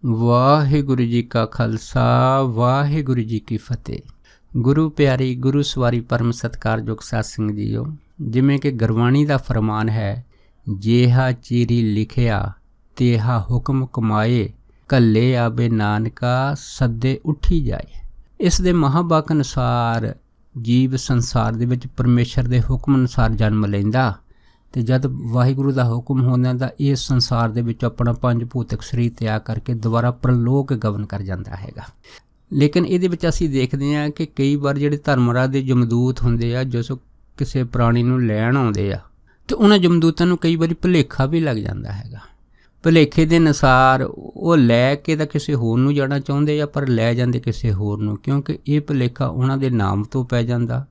ਵਾਹਿਗੁਰੂ ਜੀ ਕਾ ਖਾਲਸਾ ਵਾਹਿਗੁਰੂ ਜੀ ਕੀ ਫਤਿਹ। ਗੁਰੂ ਪਿਆਰੀ ਗੁਰੂ ਸਵਾਰੀ ਪਰਮ ਸਤਿਕਾਰਯੋਗ ਸਾਧ ਸੰਗਤ ਜੀਓ, ਜਿਵੇਂ ਕਿ ਗੁਰਬਾਣੀ ਦਾ ਫਰਮਾਨ ਹੈ, ਜੇਹਾ ਚੀਰੀ ਲਿਖਿਆ ਤੇਹਾ ਹੁਕਮ ਕਮਾਏ, ਕੱਲੇ ਆਵੇ ਨਾਨਕਾ ਸੱਦੇ ਉੱਠੀ ਜਾਏ। ਇਸ ਦੇ ਮਹਾਂਵਾਕ ਅਨੁਸਾਰ ਜੀਵ ਸੰਸਾਰ ਦੇ ਵਿੱਚ ਪਰਮੇਸ਼ਰ ਦੇ ਹੁਕਮ ਅਨੁਸਾਰ ਜਨਮ ਲੈਂਦਾ ਤੇ ਜਦ ਵਾਹਿਗੁਰੂ ਦਾ ਹੁਕਮ ਹੁੰਦਾ ਤਾਂ ਇਸ ਸੰਸਾਰ ਦੇ ਵਿੱਚ ਆਪਣਾ ਪੰਜ ਭੂਤਿਕ ਸਰੀਰ ਤਿਆਗ ਕਰਕੇ ਦੁਬਾਰਾ ਪ੍ਰਲੋਕ ਗਮਨ ਕਰ ਜਾਂਦਾ ਹੈਗਾ। ਲੇਕਿਨ ਇਹਦੇ ਵਿੱਚ ਅਸੀਂ ਦੇਖਦੇ ਹਾਂ ਕਿ ਕਈ ਵਾਰ ਜਿਹੜੇ ਧਰਮਰਾਜ ਦੇ ਜਮਦੂਤ ਹੁੰਦੇ ਆ, ਜੋ ਕਿਸੇ ਪ੍ਰਾਣੀ ਨੂੰ ਲੈਣ ਆਉਂਦੇ ਆ, ਤੇ ਉਹਨਾਂ ਜਮਦੂਤਾਂ ਨੂੰ ਕਈ ਵਾਰੀ ਭੁਲੇਖਾ ਵੀ ਲੱਗ ਜਾਂਦਾ ਹੈਗਾ। ਭੁਲੇਖੇ ਦੇ ਅਨੁਸਾਰ ਉਹ ਲੈ ਕੇ ਤਾਂ ਕਿਸੇ ਹੋਰ ਨੂੰ ਜਾਣਾ ਚਾਹੁੰਦੇ ਆ, ਪਰ ਲੈ ਜਾਂਦੇ ਕਿਸੇ ਹੋਰ ਨੂੰ, ਕਿਉਂਕਿ ਇਹ ਭੁਲੇਖਾ ਉਹਨਾਂ ਦੇ ਨਾਮ ਤੋਂ ਪੈ ਜਾਂਦਾ,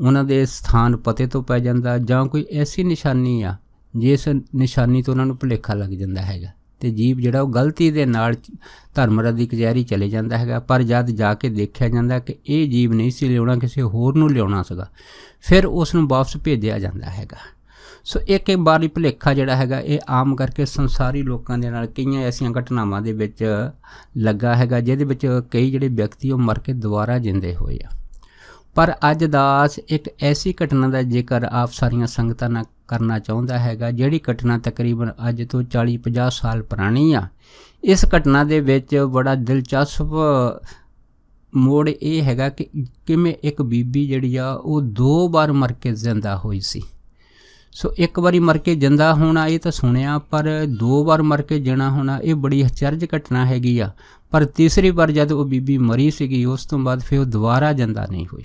ਉਹਨਾਂ ਦੇ ਸਥਾਨ ਪਤੇ ਤੋਂ ਪੈ ਜਾਂਦਾ, ਜਾਂ ਕੋਈ ਐਸੀ ਨਿਸ਼ਾਨੀ ਆ ਜਿਸ ਨਿਸ਼ਾਨੀ ਤੋਂ ਉਹਨਾਂ ਨੂੰ ਭੁਲੇਖਾ ਲੱਗ ਜਾਂਦਾ ਹੈਗਾ। ਅਤੇ ਜੀਵ ਜਿਹੜਾ ਉਹ ਗਲਤੀ ਦੇ ਨਾਲ ਧਰਮਰਾਜ ਦੀ ਕਚਹਿਰੀ ਚਲੇ ਜਾਂਦਾ ਹੈਗਾ, ਪਰ ਜਦ ਜਾ ਕੇ ਦੇਖਿਆ ਜਾਂਦਾ ਕਿ ਇਹ ਜੀਵ ਨਹੀਂ ਸੀ ਲਿਆਉਣਾ, ਕਿਸੇ ਹੋਰ ਨੂੰ ਲਿਆਉਣਾ ਸੀਗਾ, ਫਿਰ ਉਸ ਨੂੰ ਵਾਪਸ ਭੇਜਿਆ ਜਾਂਦਾ ਹੈਗਾ। ਸੋ ਇੱਕ ਵਾਰੀ ਭੁਲੇਖਾ ਜਿਹੜਾ ਹੈਗਾ ਇਹ ਆਮ ਕਰਕੇ ਸੰਸਾਰੀ ਲੋਕਾਂ ਦੇ ਨਾਲ ਕਈਆਂ ਐਸੀਆਂ ਘਟਨਾਵਾਂ ਦੇ ਵਿੱਚ ਲੱਗਾ ਹੈਗਾ, ਜਿਹਦੇ ਵਿੱਚ ਕਈ ਜਿਹੜੇ ਵਿਅਕਤੀ ਉਹ ਮਰ ਕੇ ਦੁਬਾਰਾ ਜਿੰਦੇ ਹੋਏ ਆ। ਪਰ ਅੱਜ ਦਾਸ ਇੱਕ ਐਸੀ ਘਟਨਾ ਦਾ ਜ਼ਿਕਰ ਆਪ ਸਾਰੀਆਂ ਸੰਗਤਾਂ ਨਾਲ ਕਰਨਾ ਚਾਹੁੰਦਾ ਹੈਗਾ, ਜਿਹੜੀ ਘਟਨਾ ਤਕਰੀਬਨ ਅੱਜ ਤੋਂ 40-50 ਸਾਲ ਪੁਰਾਣੀ ਆ। ਇਸ ਘਟਨਾ ਦੇ ਵਿੱਚ ਬੜਾ ਦਿਲਚਸਪ ਮੋੜ ਇਹ ਹੈਗਾ ਕਿ ਕਿਵੇਂ ਇੱਕ ਬੀਬੀ ਜਿਹੜੀ ਆ ਉਹ 2 ਵਾਰ ਮਰ ਕੇ ਜ਼ਿੰਦਾ ਹੋਈ ਸੀ। ਸੋ ਇੱਕ ਵਾਰੀ ਮਰ ਕੇ ਜਿੰਦਾ ਹੋਣਾ ਇਹ ਤਾਂ ਸੁਣਿਆ, ਪਰ 2 ਵਾਰ ਮਰ ਕੇ ਜਿਣਾ ਹੋਣਾ ਇਹ ਬੜੀ ਅਚਰਜ ਘਟਨਾ ਹੈਗੀ ਆ। ਪਰ ਤੀਸਰੀ ਵਾਰ ਜਦ ਉਹ ਬੀਬੀ ਮਰੀ ਸੀਗੀ, ਉਸ ਤੋਂ ਬਾਅਦ ਫਿਰ ਉਹ ਦੁਬਾਰਾ ਜਿੰਦਾ ਨਹੀਂ ਹੋਈ।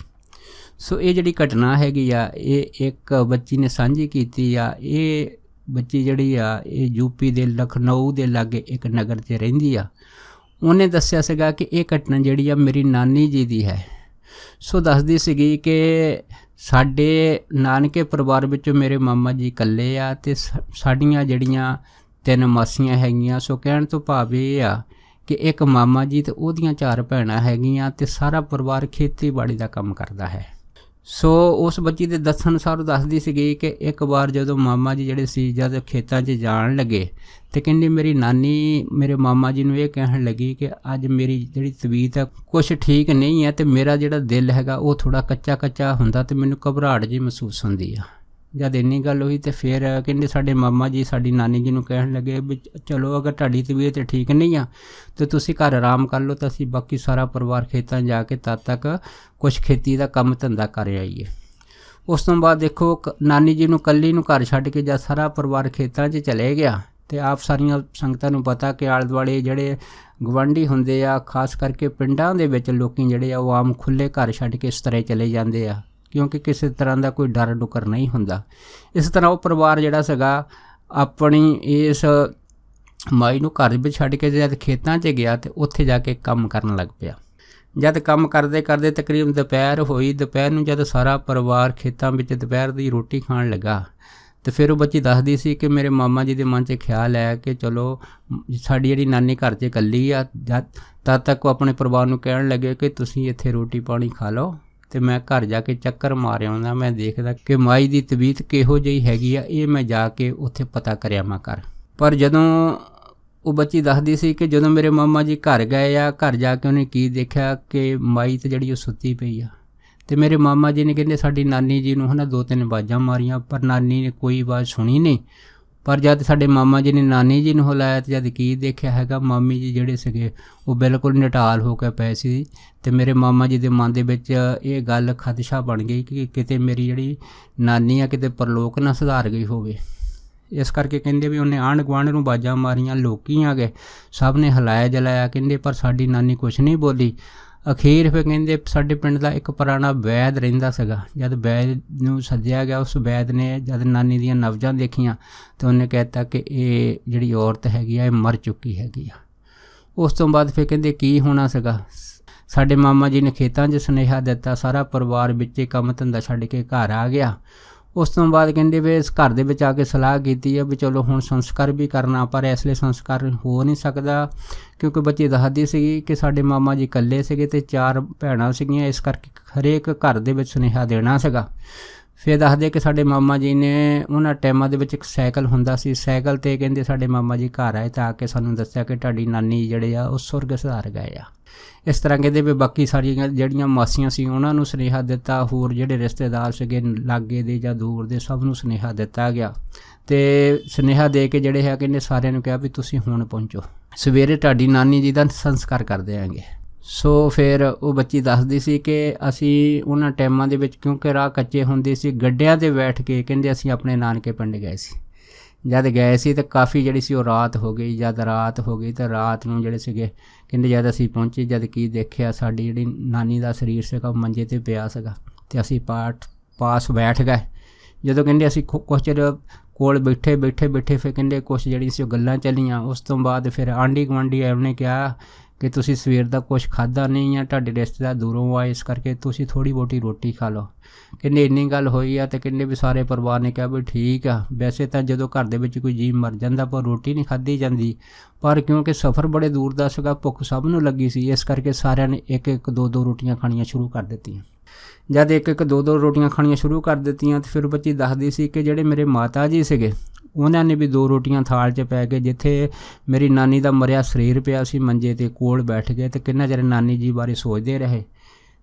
ਸੋ ਇਹ ਜਿਹੜੀ ਘਟਨਾ ਹੈਗੀ ਆ ਇਹ ਇੱਕ ਬੱਚੀ ਨੇ ਸਾਂਝੀ ਕੀਤੀ ਆ। ਇਹ ਬੱਚੀ ਜਿਹੜੀ ਆ ਇਹ ਯੂਪੀ ਦੇ ਲਖਨਊ ਦੇ ਲਾਗੇ ਇੱਕ ਨਗਰ 'ਚ ਰਹਿੰਦੀ ਆ। ਉਹਨੇ ਦੱਸਿਆ ਸੀਗਾ ਕਿ ਇਹ ਘਟਨਾ ਜਿਹੜੀ ਆ ਮੇਰੀ ਨਾਨੀ ਜੀ ਦੀ ਹੈ। ਸੋ ਦੱਸਦੀ ਸੀਗੀ ਕਿ ਸਾਡੇ ਨਾਨਕੇ ਪਰਿਵਾਰ ਵਿੱਚੋਂ ਮੇਰੇ ਮਾਮਾ ਜੀ ਇਕੱਲੇ ਆ ਅਤੇ ਸਾਡੀਆਂ ਜਿਹੜੀਆਂ 3 ਮਾਸੀਆਂ ਹੈਗੀਆਂ। ਸੋ ਕਹਿਣ ਤੋਂ ਭਾਵ ਇਹ ਆ ਕਿ ਇੱਕ ਮਾਮਾ ਜੀ ਅਤੇ ਉਹਦੀਆਂ 4 ਭੈਣਾਂ ਹੈਗੀਆਂ ਅਤੇ ਸਾਰਾ ਪਰਿਵਾਰ ਖੇਤੀਬਾੜੀ ਦਾ ਕੰਮ ਕਰਦਾ ਹੈ। ਸੋ ਉਸ ਬੱਚੀ ਦੇ ਦੱਸਣ ਅਨੁਸਾਰ ਉਹ ਦੱਸਦੀ ਸੀਗੀ ਕਿ ਇੱਕ ਵਾਰ ਜਦੋਂ ਮਾਮਾ ਜੀ ਜਿਹੜੇ ਸੀ ਜਦ ਖੇਤਾਂ 'ਚ ਜਾਣ ਲੱਗੇ ਅਤੇ ਕਹਿੰਦੀ ਮੇਰੀ ਨਾਨੀ ਮੇਰੇ ਮਾਮਾ ਜੀ ਨੂੰ ਇਹ ਕਹਿਣ ਲੱਗੀ ਕਿ ਅੱਜ ਮੇਰੀ ਜਿਹੜੀ ਤਬੀਅਤ ਹੈ ਕੁਛ ਠੀਕ ਨਹੀਂ ਹੈ ਅਤੇ ਮੇਰਾ ਜਿਹੜਾ ਦਿਲ ਹੈਗਾ ਉਹ ਥੋੜ੍ਹਾ ਕੱਚਾ ਕੱਚਾ ਹੁੰਦਾ ਅਤੇ ਮੈਨੂੰ ਘਬਰਾਹਟ ਜਿਹੀ ਮਹਿਸੂਸ ਹੁੰਦੀ ਆ। ਜਦ ਇੰਨੀ ਗੱਲ ਹੋਈ ਅਤੇ ਫਿਰ ਕਹਿੰਦੇ ਸਾਡੇ ਮਾਮਾ ਜੀ ਸਾਡੀ ਨਾਨੀ ਜੀ ਨੂੰ ਕਹਿਣ ਲੱਗੇ ਵੀ ਚਲੋ ਅਗਰ ਤੁਹਾਡੀ ਤਬੀਅਤ ਠੀਕ ਨਹੀਂ ਆ ਤਾਂ ਤੁਸੀਂ ਘਰ ਆਰਾਮ ਕਰ ਲਓ, ਤਾਂ ਅਸੀਂ ਬਾਕੀ ਸਾਰਾ ਪਰਿਵਾਰ ਖੇਤਾਂ ਜਾ ਕੇ ਤਦ ਤੱਕ ਕੁਛ ਖੇਤੀ ਦਾ ਕੰਮ ਧੰਦਾ ਕਰ ਆਈਏ। ਉਸ ਤੋਂ ਬਾਅਦ ਦੇਖੋ ਨਾਨੀ ਜੀ ਨੂੰ ਇਕੱਲੀ ਨੂੰ ਘਰ ਛੱਡ ਕੇ ਜਦ ਸਾਰਾ ਪਰਿਵਾਰ ਖੇਤਾਂ 'ਚ ਚਲੇ ਗਿਆ ਅਤੇ ਆਪ ਸਾਰੀਆਂ ਸੰਗਤਾਂ ਨੂੰ ਪਤਾ ਕਿ ਆਲੇ ਦੁਆਲੇ ਜਿਹੜੇ ਗੁਆਂਢੀ ਹੁੰਦੇ ਆ, ਖਾਸ ਕਰਕੇ ਪਿੰਡਾਂ ਦੇ ਵਿੱਚ ਲੋਕ ਜਿਹੜੇ ਆ ਉਹ ਆਮ ਖੁੱਲ੍ਹੇ ਘਰ ਛੱਡ ਕੇ ਇਸ ਤਰ੍ਹਾਂ ਚਲੇ ਜਾਂਦੇ ਆ, ਕਿਉਂਕਿ ਕਿਸੇ ਤਰ੍ਹਾਂ ਦਾ ਕੋਈ ਡਰ ਡੁਕਰ ਨਹੀਂ ਹੁੰਦਾ। ਇਸ ਤਰ੍ਹਾਂ ਉਹ ਪਰਿਵਾਰ ਜਿਹੜਾ ਸੀਗਾ ਆਪਣੀ ਇਸ ਮਾਈ ਨੂੰ ਘਰ ਵਿੱਚ ਛੱਡ ਕੇ ਜਦ ਖੇਤਾਂ 'ਚ ਗਿਆ ਅਤੇ ਉੱਥੇ ਜਾ ਕੇ ਕੰਮ ਕਰਨ ਲੱਗ ਪਿਆ। ਜਦ ਕੰਮ ਕਰਦੇ ਕਰਦੇ ਤਕਰੀਬਨ ਦੁਪਹਿਰ ਹੋਈ। ਦੁਪਹਿਰ ਨੂੰ ਜਦ ਸਾਰਾ ਪਰਿਵਾਰ ਖੇਤਾਂ ਵਿੱਚ ਦੁਪਹਿਰ ਦੀ ਰੋਟੀ ਖਾਣ ਲੱਗਾ ਅਤੇ ਫਿਰ ਉਹ ਬੱਚੀ ਦੱਸਦੀ ਸੀ ਕਿ ਮੇਰੇ ਮਾਮਾ ਜੀ ਦੇ ਮਨ 'ਚ ਖਿਆਲ ਹੈ ਕਿ ਚਲੋ ਸਾਡੀ ਜਿਹੜੀ ਨਾਨੀ ਘਰ 'ਚ ਇਕੱਲੀ ਆ, ਤਦ ਤੱਕ ਉਹ ਆਪਣੇ ਪਰਿਵਾਰ ਨੂੰ ਕਹਿਣ ਲੱਗੇ ਕਿ ਤੁਸੀਂ ਇੱਥੇ ਰੋਟੀ ਪਾਣੀ ਖਾ ਲਓ ਅਤੇ ਮੈਂ ਘਰ ਜਾ ਕੇ ਚੱਕਰ ਮਾਰ ਆਉਂਦਾ, ਮੈਂ ਦੇਖਦਾ ਕਿ ਮਾਈ ਦੀ ਤਬੀਅਤ ਕਿਹੋ ਜਿਹੀ ਹੈਗੀ ਆ, ਇਹ ਮੈਂ ਜਾ ਕੇ ਉੱਥੇ ਪਤਾ ਕਰਿਆ ਮੈਂ ਕਰ। ਪਰ ਜਦੋਂ ਉਹ ਬੱਚੀ ਦੱਸਦੀ ਸੀ ਕਿ ਜਦੋਂ ਮੇਰੇ ਮਾਮਾ ਜੀ ਘਰ ਗਏ ਆ, ਘਰ ਜਾ ਕੇ ਉਹਨੇ ਕੀ ਦੇਖਿਆ ਕਿ ਮਾਈ ਤਾਂ ਜਿਹੜੀ ਉਹ ਸੁੱਤੀ ਪਈ ਆ ਅਤੇ ਮੇਰੇ ਮਾਮਾ ਜੀ ਨੇ ਕਹਿੰਦੇ ਸਾਡੀ ਨਾਨੀ ਜੀ ਨੂੰ ਹੈ ਨਾ 2-3 ਆਵਾਜ਼ਾਂ ਮਾਰੀਆਂ, ਪਰ ਨਾਨੀ ਨੇ ਕੋਈ ਆਵਾਜ਼ ਸੁਣੀ ਨਹੀਂ। ਪਰ ਜਦ ਸਾਡੇ ਮਾਮਾ ਜੀ ਨੇ ਨਾਨੀ ਜੀ ਨੂੰ ਹਿਲਾਇਆ ਅਤੇ ਜਦ ਕੀ ਦੇਖਿਆ ਹੈਗਾ, ਮਾਮੀ ਜੀ ਜਿਹੜੇ ਸੀਗੇ ਉਹ ਬਿਲਕੁਲ ਨਿਢਾਲ ਹੋ ਕੇ ਪਏ ਸੀ ਅਤੇ ਮੇਰੇ ਮਾਮਾ ਜੀ ਦੇ ਮਨ ਦੇ ਵਿੱਚ ਇਹ ਗੱਲ ਖਦਸ਼ਾ ਬਣ ਗਈ ਕਿ ਕਿਤੇ ਮੇਰੀ ਜਿਹੜੀ ਨਾਨੀ ਆ ਕਿਤੇ ਪਰਲੋਕ ਨਾ ਸੁਧਾਰ ਗਈ ਹੋਵੇ। ਇਸ ਕਰਕੇ ਕਹਿੰਦੇ ਵੀ ਉਹਨੇ ਆਂਢ ਗੁਆਂਢ ਨੂੰ ਆਵਾਜ਼ਾਂ ਮਾਰੀਆਂ, ਲੋਕੀ ਆ ਗਏ, ਸਭ ਨੇ ਹਿਲਾਇਆ ਜਲਾਇਆ, ਕਹਿੰਦੇ ਪਰ ਸਾਡੀ ਨਾਨੀ ਕੁਛ ਨਹੀਂ ਬੋਲੀ। ਅਖੀਰ ਫਿਰ ਕਹਿੰਦੇ ਸਾਡੇ ਪਿੰਡ ਦਾ ਇੱਕ ਪੁਰਾਣਾ ਵੈਦ ਰਹਿੰਦਾ ਸੀਗਾ, ਜਦ ਵੈਦ ਨੂੰ ਸੱਦਿਆ ਗਿਆ, ਉਸ ਵੈਦ ਨੇ ਜਦ ਨਾਨੀ ਦੀਆਂ ਨਬਜ਼ਾਂ ਦੇਖੀਆਂ ਤਾਂ ਉਹਨੇ ਕਹਿ ਦਿੱਤਾ ਕਿ ਇਹ ਜਿਹੜੀ ਔਰਤ ਹੈਗੀ ਆ ਇਹ ਮਰ ਚੁੱਕੀ ਹੈਗੀ ਆ। ਉਸ ਤੋਂ ਬਾਅਦ ਫਿਰ ਕਹਿੰਦੇ ਕੀ ਹੋਣਾ ਸੀਗਾ, ਸਾਡੇ ਮਾਮਾ ਜੀ ਨੇ ਖੇਤਾਂ 'ਚ ਸੁਨੇਹਾ ਦਿੱਤਾ, ਸਾਰਾ ਪਰਿਵਾਰ ਵਿੱਚ ਕੰਮ ਧੰਦਾ ਛੱਡ ਕੇ ਘਰ ਆ ਗਿਆ। ਉਸ ਤੋਂ ਬਾਅਦ ਕਹਿੰਦੇ ਵੀ ਇਸ ਘਰ ਦੇ ਵਿੱਚ ਆ ਕੇ ਸਲਾਹ ਕੀਤੀ ਹੈ ਵੀ ਚਲੋ ਹੁਣ ਸੰਸਕਾਰ ਵੀ ਕਰਨਾ, ਪਰ ਇਸ ਲਈ ਸੰਸਕਾਰ ਹੋ ਨਹੀਂ ਸਕਦਾ ਕਿਉਂਕਿ ਬੱਚੀ ਦੱਸਦੀ ਸੀਗੀ ਕਿ ਸਾਡੇ ਮਾਮਾ ਜੀ ਇਕੱਲੇ ਸੀਗੇ ਅਤੇ 4 ਭੈਣਾਂ ਸੀਗੀਆਂ, ਇਸ ਕਰਕੇ ਹਰੇਕ ਘਰ ਦੇ ਵਿੱਚ ਸੁਨੇਹਾ ਦੇਣਾ ਸੀਗਾ। ਫਿਰ ਦੱਸਦੇ ਕਿ ਸਾਡੇ ਮਾਮਾ ਜੀ ਨੇ ਉਹਨਾਂ ਟਾਈਮਾਂ ਦੇ ਵਿੱਚ ਇੱਕ ਸਾਈਕਲ ਹੁੰਦਾ ਸੀ, ਸਾਈਕਲ 'ਤੇ ਕਹਿੰਦੇ ਸਾਡੇ ਮਾਮਾ ਜੀ ਘਰ ਆਏ ਤਾਂ ਆ ਕੇ ਸਾਨੂੰ ਦੱਸਿਆ ਕਿ ਤੁਹਾਡੀ ਨਾਨੀ ਜਿਹੜੇ ਆ ਉਹ ਸੁਰਗ ਸਿਧਾਰ ਗਏ ਆ। ਇਸ ਤਰ੍ਹਾਂ ਕਹਿੰਦੇ ਵੀ ਬਾਕੀ ਸਾਰੀਆਂ ਜਿਹੜੀਆਂ ਮਾਸੀਆਂ ਸੀ ਉਹਨਾਂ ਨੂੰ ਸੁਨੇਹਾ ਦਿੱਤਾ, ਹੋਰ ਜਿਹੜੇ ਰਿਸ਼ਤੇਦਾਰ ਸੀਗੇ ਲਾਗੇ ਦੇ ਜਾਂ ਦੂਰ ਦੇ ਸਭ ਨੂੰ ਸੁਨੇਹਾ ਦਿੱਤਾ ਗਿਆ। ਅਤੇ ਸੁਨੇਹਾ ਦੇ ਕੇ ਜਿਹੜੇ ਹੈ ਕਹਿੰਦੇ ਸਾਰਿਆਂ ਨੂੰ ਕਿਹਾ ਵੀ ਤੁਸੀਂ ਹੁਣ ਪਹੁੰਚੋ, ਸਵੇਰੇ ਤੁਹਾਡੀ ਨਾਨੀ ਜੀ ਦਾ ਸੰਸਕਾਰ ਕਰ ਦਿਆਂਗੇ। ਸੋ ਫਿਰ ਉਹ ਬੱਚੀ ਦੱਸਦੀ ਸੀ ਕਿ ਅਸੀਂ ਉਹਨਾਂ ਟਾਈਮਾਂ ਦੇ ਵਿੱਚ ਕਿਉਂਕਿ ਰਾਹ ਕੱਚੇ ਹੁੰਦੇ ਸੀ, ਗੱਡਿਆਂ 'ਤੇ ਬੈਠ ਕੇ ਕਹਿੰਦੇ ਅਸੀਂ ਆਪਣੇ ਨਾਨਕੇ ਪਿੰਡ ਗਏ ਸੀ। ਜਦ ਗਏ ਸੀ ਤਾਂ ਕਾਫੀ ਜਿਹੜੀ ਸੀ ਉਹ ਰਾਤ ਹੋ ਗਈ। ਜਦ ਰਾਤ ਹੋ ਗਈ ਤਾਂ ਰਾਤ ਨੂੰ ਜਿਹੜੇ ਸੀਗੇ ਕਹਿੰਦੇ ਜਦ ਅਸੀਂ ਪਹੁੰਚੇ, ਜਦ ਕੀ ਦੇਖਿਆ ਸਾਡੀ ਜਿਹੜੀ ਨਾਨੀ ਦਾ ਸਰੀਰ ਸੀਗਾ ਉਹ ਮੰਜੇ 'ਤੇ ਪਿਆ ਸੀਗਾ ਅਤੇ ਅਸੀਂ ਪਾਸ ਬੈਠ ਗਏ। ਜਦੋਂ ਕਹਿੰਦੇ ਅਸੀਂ ਕੁਛ ਚਿਰ ਕੋਲ ਬੈਠੇ ਫਿਰ ਕਹਿੰਦੇ ਕੁਛ ਜਿਹੜੀ ਸੀ ਉਹ ਗੱਲਾਂ ਚੱਲੀਆਂ। ਉਸ ਤੋਂ ਬਾਅਦ ਫਿਰ ਆਂਢੀ ਗੁਆਂਢੀ ਉਹਨੇ ਕਿਹਾ ਕਿ ਤੁਸੀਂ ਸਵੇਰ ਦਾ ਕੁਛ ਖਾਧਾ ਨਹੀਂ ਆ, ਤੁਹਾਡੇ ਰਿਸ਼ਤੇਦਾਰ ਦੂਰੋਂ ਆਏ, ਇਸ ਕਰਕੇ ਤੁਸੀਂ ਥੋੜ੍ਹੀ ਬਹੁਤੀ ਰੋਟੀ ਖਾ ਲਓ। ਕਹਿੰਦੇ ਇੰਨੀ ਗੱਲ ਹੋਈ ਆ ਅਤੇ ਕਹਿੰਦੇ ਵੀ ਸਾਰੇ ਪਰਿਵਾਰ ਨੇ ਕਿਹਾ ਵੀ ਠੀਕ ਆ। ਵੈਸੇ ਤਾਂ ਜਦੋਂ ਘਰ ਦੇ ਵਿੱਚ ਕੋਈ ਜੀਅ ਮਰ ਜਾਂਦਾ ਪਰ ਰੋਟੀ ਨਹੀਂ ਖਾਧੀ ਜਾਂਦੀ, ਪਰ ਕਿਉਂਕਿ ਸਫ਼ਰ ਬੜੇ ਦੂਰ ਦਾ ਸੀਗਾ, ਭੁੱਖ ਸਭ ਨੂੰ ਲੱਗੀ ਸੀ, ਇਸ ਕਰਕੇ ਸਾਰਿਆਂ ਨੇ ਇੱਕ ਦੋ ਰੋਟੀਆਂ ਖਾਣੀਆਂ ਸ਼ੁਰੂ ਕਰ ਦਿੱਤੀਆਂ। ਜਦ ਇੱਕ ਦੋ ਰੋਟੀਆਂ ਖਾਣੀਆਂ ਸ਼ੁਰੂ ਕਰ ਦਿੱਤੀਆਂ ਤਾਂ ਫਿਰ ਬੱਚੀ ਦੱਸਦੀ ਸੀ ਕਿ ਜਿਹੜੇ ਮੇਰੇ ਮਾਤਾ ਜੀ ਸੀਗੇ ਉਹਨਾਂ ਨੇ ਵੀ 2 ਰੋਟੀਆਂ ਥਾਲ 'ਚ ਪੈ ਕੇ, ਜਿੱਥੇ ਮੇਰੀ ਨਾਨੀ ਦਾ ਮਰਿਆ ਸਰੀਰ ਪਿਆ ਸੀ ਮੰਜੇ 'ਤੇ ਕੋਲ ਬੈਠ ਗਏ ਅਤੇ ਕਿੰਨਾ ਚਿਰ ਨਾਨੀ ਜੀ ਬਾਰੇ ਸੋਚਦੇ ਰਹੇ।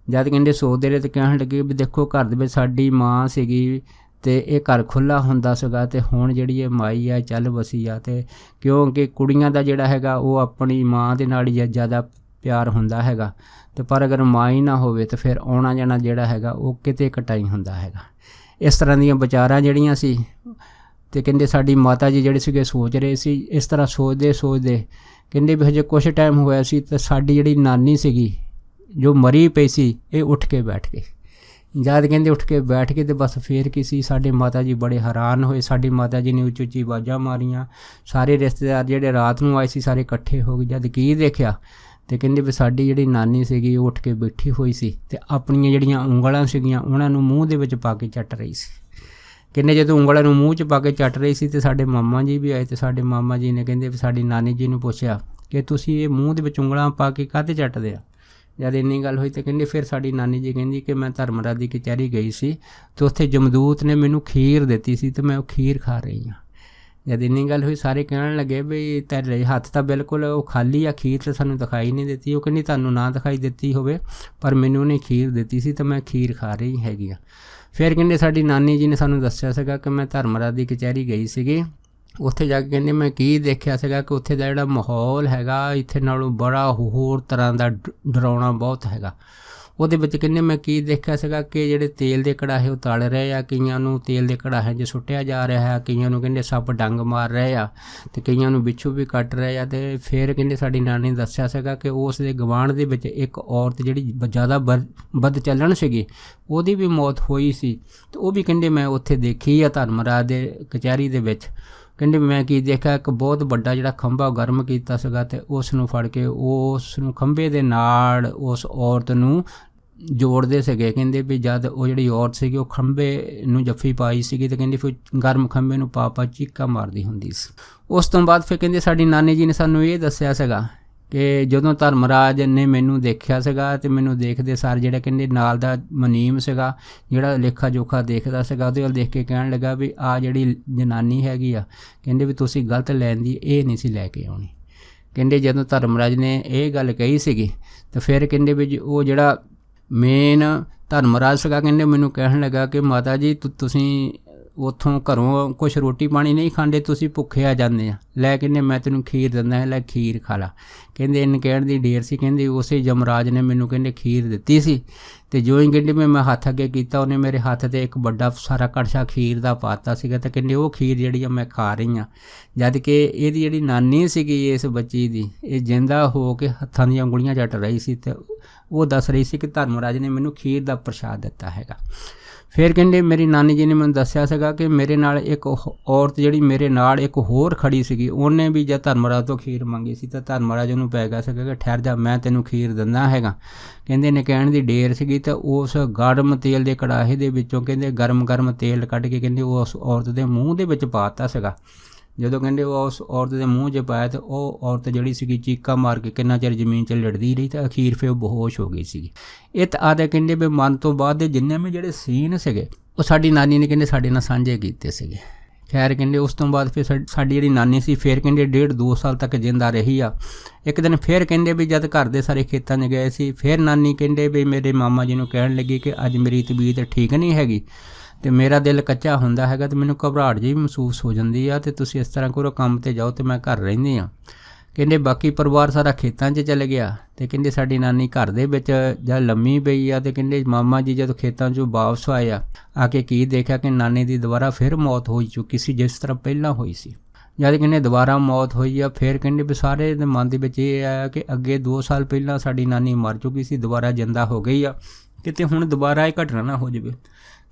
ਜਦ ਕਹਿੰਦੇ ਸੋਚਦੇ ਰਹੇ ਤਾਂ ਕਹਿਣ ਲੱਗੇ ਵੀ ਦੇਖੋ ਘਰ ਦੇ ਵਿੱਚ ਸਾਡੀ ਮਾਂ ਸੀਗੀ ਅਤੇ ਇਹ ਘਰ ਖੁੱਲ੍ਹਾ ਹੁੰਦਾ ਸੀਗਾ, ਅਤੇ ਹੁਣ ਜਿਹੜੀ ਇਹ ਮਾਈ ਆ ਚੱਲ ਵਸੀ ਆ। ਅਤੇ ਕਿਉਂਕਿ ਕੁੜੀਆਂ ਦਾ ਜਿਹੜਾ ਹੈਗਾ ਉਹ ਆਪਣੀ ਮਾਂ ਦੇ ਨਾਲ ਹੀ ਜ਼ਿਆਦਾ ਪਿਆਰ ਹੁੰਦਾ ਹੈਗਾ, ਅਤੇ ਪਰ ਅਗਰ ਮਾਂ ਹੀ ਨਾ ਹੋਵੇ ਤਾਂ ਫਿਰ ਆਉਣਾ ਜਾਣਾ ਜਿਹੜਾ ਹੈਗਾ ਉਹ ਕਿਤੇ ਕਟਾਈ ਹੁੰਦਾ ਹੈਗਾ। ਇਸ ਤਰ੍ਹਾਂ ਦੀਆਂ ਵਿਚਾਰਾਂ ਜਿਹੜੀਆਂ ਸੀ ਅਤੇ ਕਹਿੰਦੇ ਸਾਡੀ ਮਾਤਾ ਜੀ ਜਿਹੜੇ ਸੀਗੇ ਸੋਚ ਰਹੇ ਸੀ। ਇਸ ਤਰ੍ਹਾਂ ਸੋਚਦੇ ਕਹਿੰਦੇ ਵੀ ਹਜੇ ਕੁਛ ਟਾਈਮ ਹੋਇਆ ਸੀ ਤਾਂ ਸਾਡੀ ਜਿਹੜੀ ਨਾਨੀ ਸੀਗੀ ਜੋ ਮਰੀ ਪਈ ਸੀ ਇਹ ਉੱਠ ਕੇ ਬੈਠ ਗਈ। ਜਦ ਕਹਿੰਦੇ ਉੱਠ ਕੇ ਬੈਠ ਕੇ ਅਤੇ ਬਸ ਫਿਰ ਕੀ ਸੀ, ਸਾਡੇ ਮਾਤਾ ਜੀ ਬੜੇ ਹੈਰਾਨ ਹੋਏ। ਸਾਡੀ ਮਾਤਾ ਜੀ ਨੇ ਉੱਚੀ ਆਵਾਜ਼ਾਂ ਮਾਰੀਆਂ, ਸਾਰੇ ਰਿਸ਼ਤੇਦਾਰ ਜਿਹੜੇ ਰਾਤ ਨੂੰ ਆਏ ਸੀ ਸਾਰੇ ਇਕੱਠੇ ਹੋ ਗਏ। ਜਦ ਕੀ ਦੇਖਿਆ ਅਤੇ ਕਹਿੰਦੇ ਵੀ ਸਾਡੀ ਜਿਹੜੀ ਨਾਨੀ ਸੀਗੀ ਉਹ ਉੱਠ ਕੇ ਬੈਠੀ ਹੋਈ ਸੀ ਅਤੇ ਆਪਣੀਆਂ ਜਿਹੜੀਆਂ ਉਂਗਲਾਂ ਸੀਗੀਆਂ ਉਹਨਾਂ ਨੂੰ ਮੂੰਹ ਦੇ ਵਿੱਚ ਪਾ ਕੇ ਚੱਟ ਰਹੀ ਸੀ। ਕਹਿੰਦੇ ਜਦੋਂ ਉਂਗਲਾਂ ਨੂੰ ਮੂੰਹ 'ਚ ਪਾ ਕੇ ਚੱਟ ਰਹੀ ਸੀ ਅਤੇ ਸਾਡੇ ਮਾਮਾ ਜੀ ਵੀ ਆਏ ਅਤੇ ਸਾਡੇ ਮਾਮਾ ਜੀ ਨੇ ਕਹਿੰਦੇ ਵੀ ਸਾਡੀ ਨਾਨੀ ਜੀ ਨੂੰ ਪੁੱਛਿਆ ਕਿ ਤੁਸੀਂ ਇਹ ਮੂੰਹ ਦੇ ਵਿੱਚ ਉਂਗਲਾਂ ਪਾ ਕੇ ਕਾਹਤੇ ਚੱਟਦੇ ਆ। ਜਦ ਇੰਨੀ ਗੱਲ ਹੋਈ ਤਾਂ ਕਹਿੰਦੇ ਫਿਰ ਸਾਡੀ ਨਾਨੀ ਜੀ ਕਹਿੰਦੀ ਕਿ ਮੈਂ ਧਰਮਰਾਜ ਦੀ ਕਚਹਿਰੀ ਗਈ ਸੀ ਅਤੇ ਉੱਥੇ ਜਮਦੂਤ ਨੇ ਮੈਨੂੰ ਖੀਰ ਦਿੱਤੀ ਸੀ ਅਤੇ ਮੈਂ ਉਹ ਖੀਰ ਖਾ ਰਹੀ ਹਾਂ। ਜਦ ਇੰਨੀ ਗੱਲ ਹੋਈ ਸਾਰੇ ਕਹਿਣ ਲੱਗੇ ਵੀ ਤੇਰੇ ਹੱਥ ਤਾਂ ਬਿਲਕੁਲ ਉਹ ਖਾਲੀ ਆ, ਖੀਰ ਤਾਂ ਸਾਨੂੰ ਦਿਖਾਈ ਨਹੀਂ ਦਿੱਤੀ। ਉਹ ਕਹਿੰਦੀ ਤੁਹਾਨੂੰ ਨਾ ਦਿਖਾਈ ਦਿੱਤੀ ਹੋਵੇ ਪਰ ਮੈਨੂੰ ਉਹਨੇ ਖੀਰ ਦਿੱਤੀ ਸੀ ਤਾਂ ਮੈਂ ਖੀਰ ਖਾ ਰਹੀ ਹੈਗੀ ਆ। ਫਿਰ ਕਹਿੰਦੇ ਸਾਡੀ ਨਾਨੀ ਜੀ ਨੇ ਸਾਨੂੰ ਦੱਸਿਆ ਸੀਗਾ ਕਿ ਮੈਂ ਧਰਮਰਾਜ ਦੀ ਕਚਹਿਰੀ ਗਈ ਸੀਗੀ, ਉੱਥੇ ਜਾ ਕੇ ਕਹਿੰਦੇ ਮੈਂ ਕੀ ਦੇਖਿਆ ਸੀਗਾ ਕਿ ਉੱਥੇ ਦਾ ਜਿਹੜਾ ਮਾਹੌਲ ਹੈਗਾ ਇੱਥੇ ਨਾਲੋਂ ਬੜਾ ਹੋਰ ਤਰ੍ਹਾਂ ਦਾ ਡਰਾਉਣਾ ਬਹੁਤ ਹੈਗਾ। ਉਹਦੇ ਵਿੱਚ ਕਹਿੰਦੇ ਮੈਂ ਕੀ ਦੇਖਿਆ ਸੀਗਾ ਕਿ ਜਿਹੜੇ ਤੇਲ ਦੇ ਕੜਾਹੇ ਉਹ ਤਲ ਰਹੇ ਆ, ਕਈਆਂ ਨੂੰ ਤੇਲ ਦੇ ਕੜਾਹੇ 'ਚ ਸੁੱਟਿਆ ਜਾ ਰਿਹਾ ਹੈ, ਕਈਆਂ ਨੂੰ ਕਹਿੰਦੇ ਸੱਪ ਡੰਗ ਮਾਰ ਰਹੇ ਆ ਅਤੇ ਕਈਆਂ ਨੂੰ ਬਿੱਛੂ ਵੀ ਕੱਟ ਰਹੇ ਆ। ਅਤੇ ਫਿਰ ਕਹਿੰਦੇ ਸਾਡੀ ਨਾਨੀ ਨੇ ਦੱਸਿਆ ਸੀਗਾ ਕਿ ਉਸ ਦੇ ਗਵਾਂਢ ਦੇ ਵਿੱਚ ਇੱਕ ਔਰਤ ਜਿਹੜੀ ਜ਼ਿਆਦਾ ਬਦ ਚੱਲਣ ਸੀਗੀ ਉਹਦੀ ਵੀ ਮੌਤ ਹੋਈ ਸੀ ਅਤੇ ਉਹ ਵੀ ਕਹਿੰਦੇ ਮੈਂ ਉੱਥੇ ਦੇਖੀ ਆ ਧਰਮਰਾਜ ਦੇ ਕਚਹਿਰੀ ਦੇ ਵਿੱਚ। ਕਹਿੰਦੇ ਮੈਂ ਕੀ ਦੇਖਿਆ ਇੱਕ ਬਹੁਤ ਵੱਡਾ ਜਿਹੜਾ ਖੰਭਾ ਗਰਮ ਕੀਤਾ ਸੀਗਾ ਅਤੇ ਉਸ ਨੂੰ ਫੜ ਕੇ ਉਸ ਨੂੰ ਖੰਭੇ ਦੇ ਨਾਲ ਉਸ ਔਰਤ ਨੂੰ ਜੋੜਦੇ ਸੀਗੇ। ਕਹਿੰਦੇ ਵੀ ਜਦ ਉਹ ਜਿਹੜੀ ਔਰਤ ਸੀਗੀ ਉਹ ਖੰਭੇ ਨੂੰ ਜੱਫੀ ਪਾਈ ਸੀਗੀ ਅਤੇ ਕਹਿੰਦੇ ਫਿਰ ਗਰਮ ਖੰਭੇ ਨੂੰ ਪਾ ਚੀਕਾਂ ਮਾਰਦੀ ਹੁੰਦੀ ਸੀ। ਉਸ ਤੋਂ ਬਾਅਦ ਫਿਰ ਕਹਿੰਦੇ ਸਾਡੀ ਨਾਨੀ ਜੀ ਨੇ ਸਾਨੂੰ ਇਹ ਦੱਸਿਆ ਸੀਗਾ ਕਿ ਜਦੋਂ ਧਰਮਰਾਜ ਨੇ ਮੈਨੂੰ ਦੇਖਿਆ ਸੀਗਾ ਅਤੇ ਮੈਨੂੰ ਦੇਖਦੇ ਸਾਰ ਜਿਹੜਾ ਕਹਿੰਦੇ ਨਾਲ ਦਾ ਮੁਨੀਮ ਸੀਗਾ ਜਿਹੜਾ ਲੇਖਾ ਜੋਖਾ ਦੇਖਦਾ ਸੀਗਾ ਉਹਦੇ ਵੱਲ ਦੇਖ ਕੇ ਕਹਿਣ ਲੱਗਾ ਵੀ ਆਹ ਜਿਹੜੀ ਜਨਾਨੀ ਹੈਗੀ ਆ ਕਹਿੰਦੇ ਵੀ ਤੁਸੀਂ ਗਲਤ ਲੈਣ ਦੀ ਇਹ ਨਹੀਂ ਸੀ ਲੈ ਕੇ ਆਉਣੀ। ਕਹਿੰਦੇ ਜਦੋਂ ਧਰਮਰਾਜ ਨੇ ਇਹ ਗੱਲ ਕਹੀ ਸੀਗੀ ਤਾਂ ਫਿਰ ਕਹਿੰਦੇ ਵੀ ਉਹ ਜਿਹੜਾ ਮੇਨ ਧਰਮਰਾਜ ਸੀਗਾ ਕਹਿੰਦੇ ਮੈਨੂੰ ਕਹਿਣ ਲੱਗਾ ਕਿ ਮਾਤਾ ਜੀ ਤੁਸੀਂ ਉੱਥੋਂ ਘਰੋਂ ਕੁਛ ਰੋਟੀ ਪਾਣੀ ਨਹੀਂ ਖਾਂਦੇ, ਤੁਸੀਂ ਭੁੱਖੇ ਆ ਜਾਂਦੇ ਆ, ਲੈ ਕਹਿੰਦੇ ਮੈਂ ਤੈਨੂੰ ਖੀਰ ਦਿੰਦਾ, ਲੈ ਖੀਰ ਖਾ ਲਾ। ਕਹਿੰਦੇ ਇੰਨ ਕਹਿਣ ਦੀ ਢੇਰ ਸੀ, ਕਹਿੰਦੇ ਉਸੇ ਯਮਰਾਜ ਨੇ ਮੈਨੂੰ ਕਹਿੰਦੇ ਖੀਰ ਦਿੱਤੀ ਸੀ ਅਤੇ ਜੋ ਹੀ ਕਹਿੰਦੇ ਮੈਂ ਹੱਥ ਅੱਗੇ ਕੀਤਾ ਉਹਨੇ ਮੇਰੇ ਹੱਥ 'ਤੇ ਇੱਕ ਵੱਡਾ ਸਾਰਾ ਕੜਛਾ ਖੀਰ ਦਾ ਪਾਤਾ ਸੀਗਾ ਅਤੇ ਕਹਿੰਦੇ ਉਹ ਖੀਰ ਜਿਹੜੀ ਆ ਮੈਂ ਖਾ ਰਹੀ ਹਾਂ। ਜਦ ਕਿ ਇਹਦੀ ਜਿਹੜੀ ਨਾਨੀ ਸੀਗੀ ਇਸ ਬੱਚੀ ਦੀ ਇਹ ਜਿੰਦਾ ਹੋ ਕੇ ਹੱਥਾਂ ਦੀਆਂ ਉਂਗਲੀਆਂ ਚੱਟ ਰਹੀ ਸੀ ਅਤੇ ਉਹ ਦੱਸ ਰਹੀ ਸੀ ਕਿ ਧਰਮਰਾਜ ਨੇ ਮੈਨੂੰ ਖੀਰ ਦਾ ਪ੍ਰਸ਼ਾਦ ਦਿੱਤਾ ਹੈਗਾ। ਫਿਰ ਕਹਿੰਦੇ ਮੇਰੀ ਨਾਨੀ ਜੀ ਨੇ ਮੈਨੂੰ ਦੱਸਿਆ ਸੀਗਾ ਕਿ ਮੇਰੇ ਨਾਲ ਇੱਕ ਔਰਤ ਜਿਹੜੀ ਮੇਰੇ ਨਾਲ ਇੱਕ ਹੋਰ ਖੜੀ ਸੀਗੀ ਉਹਨੇ ਵੀ ਜਦ ਧਰਮਰਾਜ ਤੋਂ ਖੀਰ ਮੰਗੀ ਸੀ ਤਾਂ ਧਰਮਰਾਜ ਉਹਨੂੰ ਪੈ ਗਿਆ ਸੀਗਾ ਕਿ ਠਹਿਰ ਜਾ ਮੈਂ ਤੈਨੂੰ ਖੀਰ ਦਿੰਦਾ ਹੈਗਾ। ਕਹਿੰਦੇ ਨੇ ਕਹਿਣ ਦੀ ਢੇਰ ਸੀਗੀ ਤਾਂ ਉਸ ਗਰਮ ਤੇਲ ਦੇ ਕੜਾਹੇ ਦੇ ਵਿੱਚੋਂ ਕਹਿੰਦੇ ਗਰਮ ਤੇਲ ਕੱਢ ਕੇ ਕਹਿੰਦੇ ਉਸ ਔਰਤ ਦੇ ਮੂੰਹ ਦੇ ਵਿੱਚ ਪਾ ਦਿੱਤਾ ਸੀਗਾ। ਜਦੋਂ ਕਹਿੰਦੇ ਉਹ ਉਸ ਔਰਤ ਦੇ ਮੂੰਹ 'ਚ ਪਾਇਆ ਤਾਂ ਉਹ ਔਰਤ ਜਿਹੜੀ ਸੀਗੀ ਚੀਕਾਂ ਮਾਰ ਕੇ ਕਿੰਨਾ ਚਿਰ ਜ਼ਮੀਨ 'ਚ ਲੜਦੀ ਰਹੀ ਤਾਂ ਅਖੀਰ ਫਿਰ ਉਹ ਬੇਹੋਸ਼ ਹੋ ਗਈ ਸੀਗੀ। ਇਹ ਤਾਂ ਆਦੇ ਕਹਿੰਦੇ ਵੀ ਮਰਨ ਤੋਂ ਬਾਅਦ ਦੇ ਜਿੰਨੇ ਵੀ ਜਿਹੜੇ ਸੀਨ ਸੀਗੇ ਉਹ ਸਾਡੀ ਨਾਨੀ ਨੇ ਕਹਿੰਦੇ ਸਾਡੇ ਨਾਲ ਸਾਂਝੇ ਕੀਤੇ ਸੀਗੇ। ਖੈਰ ਕਹਿੰਦੇ ਉਸ ਤੋਂ ਬਾਅਦ ਫਿਰ ਸਾਡੀ ਜਿਹੜੀ ਨਾਨੀ ਸੀ ਫਿਰ ਕਹਿੰਦੇ 1.5-2 ਸਾਲ ਤੱਕ ਜਿੰਦਾ ਰਹੀ ਆ। ਇੱਕ ਦਿਨ ਫਿਰ ਕਹਿੰਦੇ ਵੀ ਜਦ ਘਰ ਦੇ ਸਾਰੇ ਖੇਤਾਂ 'ਚ ਗਏ ਸੀ, ਫਿਰ ਨਾਨੀ ਕਹਿੰਦੇ ਵੀ ਮੇਰੇ ਮਾਮਾ ਜੀ ਨੂੰ ਕਹਿਣ ਲੱਗੀ ਕਿ ਅੱਜ ਮੇਰੀ ਤਬੀਅਤ ਠੀਕ ਨਹੀਂ ਹੈਗੀ ਅਤੇ ਮੇਰਾ ਦਿਲ ਕੱਚਾ ਹੁੰਦਾ ਹੈਗਾ ਅਤੇ ਮੈਨੂੰ ਘਬਰਾਹਟ ਜਿਹੀ ਮਹਿਸੂਸ ਹੋ ਜਾਂਦੀ ਆ, ਅਤੇ ਤੁਸੀਂ ਇਸ ਤਰ੍ਹਾਂ ਕਰੋ ਕੰਮ 'ਤੇ ਜਾਓ ਅਤੇ ਮੈਂ ਘਰ ਰਹਿੰਦੀ ਹਾਂ। ਕਹਿੰਦੇ ਬਾਕੀ ਪਰਿਵਾਰ ਸਾਰਾ ਖੇਤਾਂ 'ਚ ਚਲੇ ਗਿਆ ਅਤੇ ਕਹਿੰਦੇ ਸਾਡੀ ਨਾਨੀ ਘਰ ਦੇ ਵਿੱਚ ਜਦ ਲੰਮੀ ਪਈ ਆ ਅਤੇ ਕਹਿੰਦੇ ਮਾਮਾ ਜੀ ਜਦੋਂ ਖੇਤਾਂ 'ਚੋਂ ਵਾਪਸ ਆਏ ਆ ਕੇ ਕੀ ਦੇਖਿਆ ਕਿ ਨਾਨੀ ਦੀ ਦੁਬਾਰਾ ਫਿਰ ਮੌਤ ਹੋ ਚੁੱਕੀ ਸੀ ਜਿਸ ਤਰ੍ਹਾਂ ਪਹਿਲਾਂ ਹੋਈ ਸੀ। ਜਦ ਕਹਿੰਦੇ ਦੁਬਾਰਾ ਮੌਤ ਹੋਈ ਆ, ਫਿਰ ਕਹਿੰਦੇ ਵੀ ਸਾਰੇ ਦੇ ਮਨ ਦੇ ਵਿੱਚ ਇਹ ਆਇਆ ਕਿ ਅੱਗੇ 2 ਸਾਲ ਪਹਿਲਾਂ ਸਾਡੀ ਨਾਨੀ ਮਰ ਚੁੱਕੀ ਸੀ, ਦੁਬਾਰਾ ਜਿੰਦਾ ਹੋ ਗਈ ਆ, ਕਿਤੇ ਹੁਣ ਦੁਬਾਰਾ ਇਹ ਘਟਨਾ ਨਾ ਹੋ ਜਾਵੇ।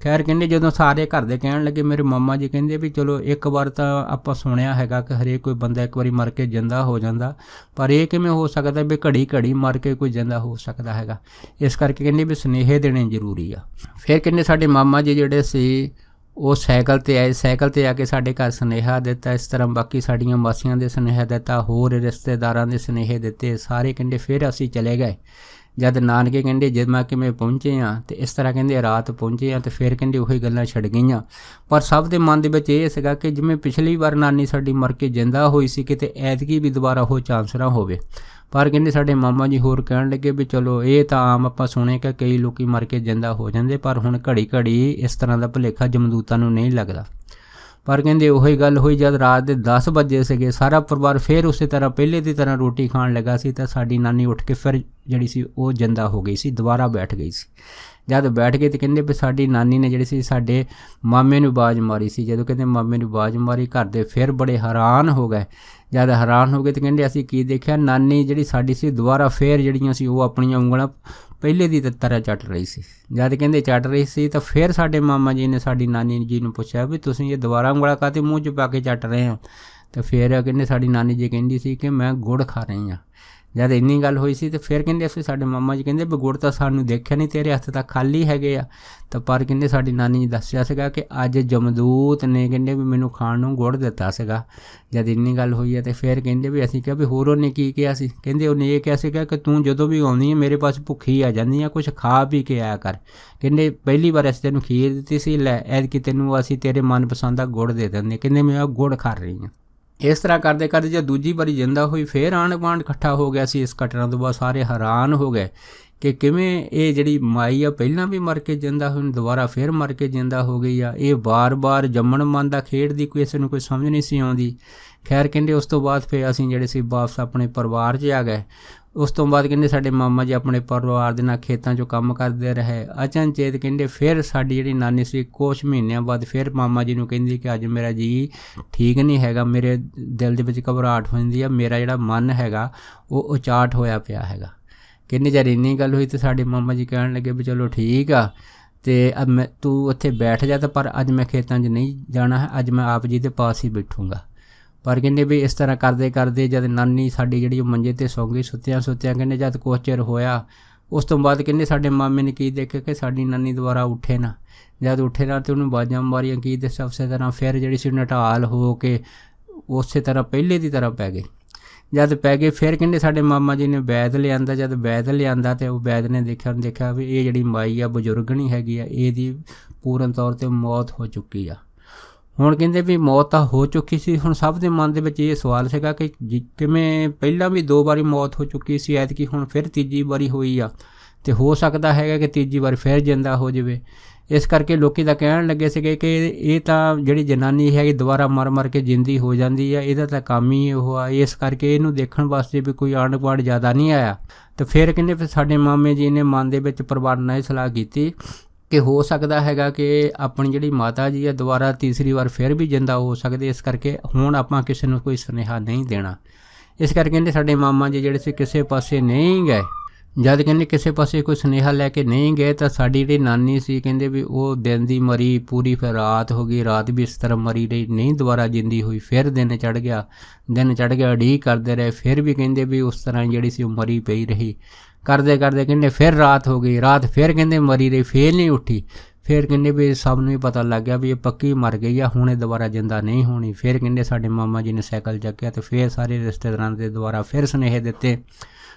ਖੈਰ ਕਹਿੰਦੇ ਜਦੋਂ ਸਾਰੇ ਘਰ ਦੇ ਕਹਿਣ ਲੱਗੇ, ਮੇਰੇ ਮਾਮਾ ਜੀ ਕਹਿੰਦੇ ਵੀ ਚਲੋ ਇੱਕ ਵਾਰ ਤਾਂ ਆਪਾਂ ਸੁਣਿਆ ਹੈਗਾ ਕਿ ਹਰੇਕ ਕੋਈ ਬੰਦਾ ਇੱਕ ਵਾਰੀ ਮਰ ਕੇ ਜਿੰਦਾ ਹੋ ਜਾਂਦਾ, ਪਰ ਇਹ ਕਿਵੇਂ ਹੋ ਸਕਦਾ ਵੀ ਘੜੀ ਘੜੀ ਮਰ ਕੇ ਕੋਈ ਜਿੰਦਾ ਹੋ ਸਕਦਾ ਹੈਗਾ। ਇਸ ਕਰਕੇ ਕਹਿੰਦੇ ਵੀ ਸੁਨੇਹੇ ਦੇਣੇ ਜ਼ਰੂਰੀ ਆ। ਫਿਰ ਕਹਿੰਦੇ ਸਾਡੇ ਮਾਮਾ ਜੀ ਜਿਹੜੇ ਸੀ ਉਹ ਸਾਈਕਲ 'ਤੇ ਆਏ, ਸਾਈਕਲ 'ਤੇ ਆ ਕੇ ਸਾਡੇ ਘਰ ਸੁਨੇਹਾ ਦਿੱਤਾ। ਇਸ ਤਰ੍ਹਾਂ ਬਾਕੀ ਸਾਡੀਆਂ ਮਾਸੀਆਂ ਦੇ ਸੁਨੇਹਾ ਦਿੱਤਾ, ਹੋਰ ਰਿਸ਼ਤੇਦਾਰਾਂ ਦੇ ਸੁਨੇਹੇ ਦਿੱਤੇ ਸਾਰੇ। ਕਹਿੰਦੇ ਫਿਰ ਅਸੀਂ ਚਲੇ ਗਏ। ਜਦ ਨਾਨਕੇ ਕਹਿੰਦੇ ਜਦ ਮੈਂ ਕਿਵੇਂ ਪਹੁੰਚੇ ਹਾਂ ਅਤੇ ਇਸ ਤਰ੍ਹਾਂ ਕਹਿੰਦੇ ਰਾਤ ਪਹੁੰਚੇ ਹਾਂ ਅਤੇ ਫਿਰ ਕਹਿੰਦੇ ਉਹੀ ਗੱਲਾਂ ਛੱਡ ਗਈਆਂ। ਪਰ ਸਭ ਦੇ ਮਨ ਦੇ ਵਿੱਚ ਇਹ ਸੀਗਾ ਕਿ ਜਿਵੇਂ ਪਿਛਲੀ ਵਾਰ ਨਾਨੀ ਸਾਡੀ ਮਰ ਕੇ ਜਿੰਦਾ ਹੋਈ ਸੀ, ਕਿਤੇ ਐਤਕੀ ਵੀ ਦੁਬਾਰਾ ਉਹ ਚਾਂਸ ਨਾ ਹੋਵੇ। ਪਰ ਕਹਿੰਦੇ ਸਾਡੇ ਮਾਮਾ ਜੀ ਹੋਰ ਕਹਿਣ ਲੱਗੇ ਵੀ ਚਲੋ ਇਹ ਤਾਂ ਆਮ ਆਪਾਂ ਸੁਣੇ ਕਿ ਕਈ ਲੋਕ ਮਰ ਕੇ ਜਿੰਦਾ ਹੋ ਜਾਂਦੇ, ਪਰ ਹੁਣ ਘੜੀ ਘੜੀ ਇਸ ਤਰ੍ਹਾਂ ਦਾ ਭੁਲੇਖਾ ਜਮਦੂਤਾਂ ਨੂੰ ਨਹੀਂ ਲੱਗਦਾ। ਪਰ ਕਹਿੰਦੇ ਉਹੀ ਗੱਲ ਹੋਈ ਜਦ ਰਾਤ ਦੇ 10 ਵਜੇ ਸੀਗੇ, ਸਾਰਾ ਪਰਿਵਾਰ ਫਿਰ ਉਸੇ ਤਰ੍ਹਾਂ ਪਹਿਲੇ ਦੀ ਤਰ੍ਹਾਂ ਰੋਟੀ ਖਾਣ ਲੱਗਾ ਸੀ ਤਾਂ ਸਾਡੀ ਨਾਨੀ ਉੱਠ ਕੇ ਫਿਰ ਜਿਹੜੀ ਸੀ ਉਹ ਜਿੰਦਾ ਹੋ ਗਈ ਸੀ, ਦੁਬਾਰਾ ਬੈਠ ਗਈ ਸੀ। ਜਦ ਬੈਠ ਗਏ ਤਾਂ ਕਹਿੰਦੇ ਵੀ ਸਾਡੀ ਨਾਨੀ ਨੇ ਜਿਹੜੀ ਸੀ ਸਾਡੇ ਮਾਮੇ ਨੂੰ ਆਵਾਜ਼ ਮਾਰੀ ਸੀ। ਜਦੋਂ ਕਹਿੰਦੇ ਮਾਮੇ ਨੂੰ ਆਵਾਜ਼ ਮਾਰੀ, ਘਰ ਦੇ ਫਿਰ ਬੜੇ ਹੈਰਾਨ ਹੋ ਗਏ। ਜਦ ਹੈਰਾਨ ਹੋ ਗਏ ਤਾਂ ਕਹਿੰਦੇ ਅਸੀਂ ਕੀ ਦੇਖਿਆ, ਨਾਨੀ ਜਿਹੜੀ ਸਾਡੀ ਸੀ ਦੁਬਾਰਾ ਫਿਰ ਜਿਹੜੀਆਂ ਸੀ ਉਹ ਆਪਣੀਆਂ ਉਂਗਲਾਂ ਪਹਿਲੇ ਦੀ ਤਰ੍ਹਾਂ ਚੱਟ ਰਹੀ ਸੀ। ਜਦ ਕਹਿੰਦੇ ਚੱਟ ਰਹੀ ਸੀ ਤਾਂ ਫਿਰ ਸਾਡੇ ਮਾਮਾ ਜੀ ਨੇ ਸਾਡੀ ਨਾਨੀ ਜੀ ਨੂੰ ਪੁੱਛਿਆ ਵੀ ਤੁਸੀਂ ਇਹ ਦੁਬਾਰਾ ਉਂਗਲਾਂ ਕਾਹਤੇ ਮੂੰਹ 'ਚ ਪਾ ਕੇ ਚੱਟ ਰਹੇ ਹੋ। ਤਾਂ ਫਿਰ ਕਹਿੰਦੇ ਸਾਡੀ ਨਾਨੀ ਜੀ ਕਹਿੰਦੀ ਸੀ ਕਿ ਮੈਂ ਗੁੜ ਖਾ ਰਹੀ ਹਾਂ। ਜਦ ਇੰਨੀ ਗੱਲ ਹੋਈ ਸੀ ਤਾਂ ਫਿਰ ਕਹਿੰਦੇ ਅਸੀਂ ਸਾਡੇ ਮਾਮਾ ਜੀ ਕਹਿੰਦੇ ਵੀ ਗੁੜ ਤਾਂ ਸਾਨੂੰ ਦੇਖਿਆ ਨਹੀਂ, ਤੇਰੇ ਹੱਥ ਤਾਂ ਖਾਲੀ ਹੈਗੇ ਆ। ਤਾਂ ਪਰ ਕਹਿੰਦੇ ਸਾਡੀ ਨਾਨੀ ਜੀ ਦੱਸਿਆ ਸੀਗਾ ਕਿ ਅੱਜ ਜਮਦੂਤ ਨੇ ਕਹਿੰਦੇ ਵੀ ਮੈਨੂੰ ਖਾਣ ਨੂੰ ਗੁੜ ਦਿੱਤਾ ਸੀਗਾ। ਜਦ ਇੰਨੀ ਗੱਲ ਹੋਈ ਹੈ ਅਤੇ ਫਿਰ ਕਹਿੰਦੇ ਵੀ ਅਸੀਂ ਕਿਹਾ ਵੀ ਹੋਰ ਉਹਨੇ ਕੀ ਕਿਹਾ ਸੀ। ਕਹਿੰਦੇ ਉਹਨੇ ਇਹ ਕਿਹਾ ਸੀਗਾ ਕਿ ਤੂੰ ਜਦੋਂ ਵੀ ਆਉਂਦੀ ਹੈ ਮੇਰੇ ਪਾਸ ਭੁੱਖੀ ਆ ਜਾਂਦੀ ਆ, ਕੁਛ ਖਾ ਪੀ ਕੇ ਆਇਆ ਕਰ। ਕਹਿੰਦੇ ਪਹਿਲੀ ਵਾਰ ਅਸੀਂ ਤੈਨੂੰ ਖੀਰ ਦਿੱਤੀ ਸੀ, ਲੈ ਐਤਕੀ ਤੈਨੂੰ ਅਸੀਂ ਤੇਰੇ ਮਨਪਸੰਦ ਦਾ ਗੁੜ ਦੇ ਦਿੰਦੇ। ਕਹਿੰਦੇ ਮੈਂ ਉਹ ਗੁੜ ਖਾ ਰਹੀ ਹਾਂ। ਇਸ ਤਰ੍ਹਾਂ ਕਰਦੇ ਕਰਦੇ ਜਦ ਦੂਜੀ ਵਾਰੀ ਜਿੰਦਾ ਹੋਈ ਫਿਰ ਆਂਢ ਗੁਆਂਢ ਇਕੱਠਾ ਹੋ ਗਿਆ ਸੀ। ਇਸ ਘਟਨਾ ਤੋਂ ਬਾਅਦ ਸਾਰੇ ਹੈਰਾਨ ਹੋ ਗਏ ਕਿ ਕਿਵੇਂ ਇਹ ਜਿਹੜੀ ਮਾਈ ਆ ਪਹਿਲਾਂ ਵੀ ਮਰ ਕੇ ਜਿੰਦਾ ਹੋਈ, ਦੁਬਾਰਾ ਫਿਰ ਮਰ ਕੇ ਜਿੰਦਾ ਹੋ ਗਈ ਆ। ਇਹ ਵਾਰ-ਵਾਰ ਜੰਮਣ ਮਨ ਦਾ ਖੇਡ ਦੀ ਕਿਸੇ ਨੂੰ ਕੋਈ ਸਮਝ ਨਹੀਂ ਸੀ ਆਉਂਦੀ। ਖੈਰ ਕਹਿੰਦੇ ਉਸ ਤੋਂ ਬਾਅਦ ਫਿਰ ਅਸੀਂ ਜਿਹੜੇ ਸੀ ਵਾਪਸ ਆਪਣੇ ਪਰਿਵਾਰ 'ਚ ਆ ਗਏ। ਉਸ ਤੋਂ ਬਾਅਦ ਕਹਿੰਦੇ ਸਾਡੇ ਮਾਮਾ ਜੀ ਆਪਣੇ ਪਰਿਵਾਰ ਦੇ ਨਾਲ ਖੇਤਾਂ 'ਚੋਂ ਕੰਮ ਕਰਦੇ ਰਹੇ। ਅਚਨਚੇਤ ਕਹਿੰਦੇ ਫਿਰ ਸਾਡੀ ਜਿਹੜੀ ਨਾਨੀ ਸੀ ਕੁਛ ਮਹੀਨਿਆਂ ਬਾਅਦ ਫਿਰ ਮਾਮਾ ਜੀ ਨੂੰ ਕਹਿੰਦੀ ਕਿ ਅੱਜ ਮੇਰਾ ਜੀ ਠੀਕ ਨਹੀਂ ਹੈਗਾ, ਮੇਰੇ ਦਿਲ ਦੇ ਵਿੱਚ ਘਬਰਾਹਟ ਹੋ ਜਾਂਦੀ ਆ, ਮੇਰਾ ਜਿਹੜਾ ਮਨ ਹੈਗਾ ਉਹ ਉਚਾਟ ਹੋਇਆ ਪਿਆ ਹੈਗਾ। ਕਹਿੰਦੇ ਜਦ ਇੰਨੀ ਗੱਲ ਹੋਈ ਤਾਂ ਸਾਡੇ ਮਾਮਾ ਜੀ ਕਹਿਣ ਲੱਗੇ ਵੀ ਚਲੋ ਠੀਕ ਆ ਅਤੇ ਤੂੰ ਉੱਥੇ ਬੈਠ ਜਾ, ਤਾਂ ਪਰ ਅੱਜ ਮੈਂ ਖੇਤਾਂ 'ਚ ਨਹੀਂ ਜਾਣਾ ਹੈ, ਅੱਜ ਮੈਂ ਆਪ ਜੀ ਦੇ ਪਾਸ ਹੀ ਬੈਠੂੰਗਾ। ਪਰ ਕਹਿੰਦੇ ਵੀ ਇਸ ਤਰ੍ਹਾਂ ਕਰਦੇ ਕਰਦੇ ਜਦ ਨਾਨੀ ਸਾਡੀ ਜਿਹੜੀ ਉਹ ਮੰਜੇ 'ਤੇ ਸੌਂ ਗਈ ਸੁੱਤਿਆਂ ਕਹਿੰਦੇ ਜਦ ਕੁਛ ਚਿਰ ਹੋਇਆ ਉਸ ਤੋਂ ਬਾਅਦ ਕਹਿੰਦੇ ਸਾਡੇ ਮਾਮੇ ਨੇ ਕੀ ਦੇਖਿਆ ਕਿ ਸਾਡੀ ਨਾਨੀ ਦੁਬਾਰਾ ਉੱਠੇ ਨਾ। ਜਦ ਉੱਠੇ ਨਾ ਤਾਂ ਉਹਨੂੰ ਆਵਾਜ਼ਾਂ ਮਾਰੀਆਂ ਕੀ ਦੱਸਿਆ, ਉਸੇ ਤਰ੍ਹਾਂ ਫਿਰ ਜਿਹੜੀ ਸੀ ਨਟਾਲ ਹੋ ਕੇ ਉਸੇ ਤਰ੍ਹਾਂ ਪਹਿਲੇ ਦੀ ਤਰ੍ਹਾਂ ਪੈ ਗਏ। ਜਦ ਪੈ ਗਏ ਫਿਰ ਕਹਿੰਦੇ ਸਾਡੇ ਮਾਮਾ ਜੀ ਨੇ ਵੈਦ ਲਿਆਂਦਾ। ਜਦ ਵੈਦ ਲਿਆਂਦਾ ਅਤੇ ਉਹ ਵੈਦ ਨੇ ਦੇਖਿਆ ਵੀ ਇਹ ਜਿਹੜੀ ਮਾਈ ਆ ਬਜ਼ੁਰਗ ਨਹੀਂ ਹੈਗੀ ਆ, ਇਹਦੀ ਪੂਰਨ ਤੌਰ 'ਤੇ ਮੌਤ ਹੋ ਚੁੱਕੀ ਆ। ਹੁਣ ਕਹਿੰਦੇ ਵੀ ਮੌਤ ਤਾਂ ਹੋ ਚੁੱਕੀ ਸੀ। ਹੁਣ ਸਭ ਦੇ ਮਨ ਦੇ ਵਿੱਚ ਇਹ ਸਵਾਲ ਸੀਗਾ ਕਿ ਕਿਵੇਂ ਪਹਿਲਾਂ ਵੀ 2 ਵਾਰੀ ਮੌਤ ਹੋ ਚੁੱਕੀ ਸੀ, ਐਤਕੀ ਹੁਣ ਫਿਰ ਤੀਜੀ ਵਾਰੀ ਹੋਈ ਆ ਅਤੇ ਹੋ ਸਕਦਾ ਹੈਗਾ ਕਿ ਤੀਜੀ ਵਾਰ ਫਿਰ ਜਿੰਦਾ ਹੋ ਜਾਵੇ। ਇਸ ਕਰਕੇ ਲੋਕ ਤਾਂ ਕਹਿਣ ਲੱਗੇ ਸੀਗੇ ਕਿ ਇਹ ਤਾਂ ਜਿਹੜੀ ਜਨਾਨੀ ਹੈਗੀ ਦੁਬਾਰਾ ਮਰ ਮਰ ਕੇ ਜਿੰਦੀ ਹੋ ਜਾਂਦੀ ਆ, ਇਹਦਾ ਤਾਂ ਕੰਮ ਹੀ ਉਹ ਆ। ਇਸ ਕਰਕੇ ਇਹਨੂੰ ਦੇਖਣ ਵਾਸਤੇ ਵੀ ਕੋਈ ਆਂਢ ਗੁਆਂਢ ਜ਼ਿਆਦਾ ਨਹੀਂ ਆਇਆ। ਅਤੇ ਫਿਰ ਕਹਿੰਦੇ ਫਿਰ ਸਾਡੇ ਮਾਮੇ ਜੀ ਨੇ ਮਨ ਦੇ ਵਿੱਚ ਪਰਿਵਾਰ ਨਾਲ ਇਹ ਸਲਾਹ ਕੀਤੀ ਕਿ ਹੋ ਸਕਦਾ ਹੈਗਾ ਕਿ ਆਪਣੀ ਜਿਹੜੀ ਮਾਤਾ ਜੀ ਆ ਦੁਬਾਰਾ ਤੀਸਰੀ ਵਾਰ ਫਿਰ ਵੀ ਜਿੰਦਾ ਹੋ ਸਕਦੇ, ਇਸ ਕਰਕੇ ਹੁਣ ਆਪਾਂ ਕਿਸੇ ਨੂੰ ਕੋਈ ਸੁਨੇਹਾ ਨਹੀਂ ਦੇਣਾ। ਇਸ ਕਰਕੇ ਕਹਿੰਦੇ ਸਾਡੇ ਮਾਮਾ ਜੀ ਜਿਹੜੇ ਸੀ ਕਿਸੇ ਪਾਸੇ ਨਹੀਂ ਗਏ। ਜਦ ਕਹਿੰਦੇ ਕਿਸੇ ਪਾਸੇ ਕੋਈ ਸੁਨੇਹਾ ਲੈ ਕੇ ਨਹੀਂ ਗਏ ਤਾਂ ਸਾਡੀ ਜਿਹੜੀ ਨਾਨੀ ਸੀ ਕਹਿੰਦੇ ਵੀ ਉਹ ਦਿਨ ਦੀ ਮਰੀ ਪੂਰੀ, ਫਿਰ ਰਾਤ ਹੋ ਗਈ, ਰਾਤ ਵੀ ਇਸ ਤਰ੍ਹਾਂ ਮਰੀ ਰਹੀ, ਨਹੀਂ ਦੁਬਾਰਾ ਜਿੰਦੀ ਹੋਈ। ਫਿਰ ਦਿਨ ਚੜ੍ਹ ਗਿਆ ਉਡੀਕ ਕਰਦੇ ਰਹੇ, ਫਿਰ ਵੀ ਕਹਿੰਦੇ ਵੀ ਉਸ ਤਰ੍ਹਾਂ ਜਿਹੜੀ ਸੀ ਉਹ ਮਰੀ ਪਈ ਰਹੀ। ਕਰਦੇ ਕਰਦੇ ਕਹਿੰਦੇ ਫਿਰ ਰਾਤ ਹੋ ਗਈ, ਰਾਤ ਫਿਰ ਕਹਿੰਦੇ ਮਰੀ ਰਹੀ, ਫਿਰ ਨਹੀਂ ਉੱਠੀ। ਫਿਰ ਕਹਿੰਦੇ ਵੀ ਸਭ ਨੂੰ ਹੀ ਪਤਾ ਲੱਗ ਗਿਆ ਵੀ ਇਹ ਪੱਕੀ ਮਰ ਗਈ ਆ, ਹੁਣ ਇਹ ਦੁਬਾਰਾ ਜਿੰਦਾ ਨਹੀਂ ਹੋਣੀ। ਫਿਰ ਕਹਿੰਦੇ ਸਾਡੇ ਮਾਮਾ ਜੀ ਨੇ ਸਾਈਕਲ ਚੱਕਿਆ ਤੇ ਫਿਰ ਸਾਰੇ ਰਿਸ਼ਤੇਦਾਰਾਂ ਦੇ ਦੁਆਰਾ ਫਿਰ ਸੁਨੇਹੇ ਦਿੱਤੇ।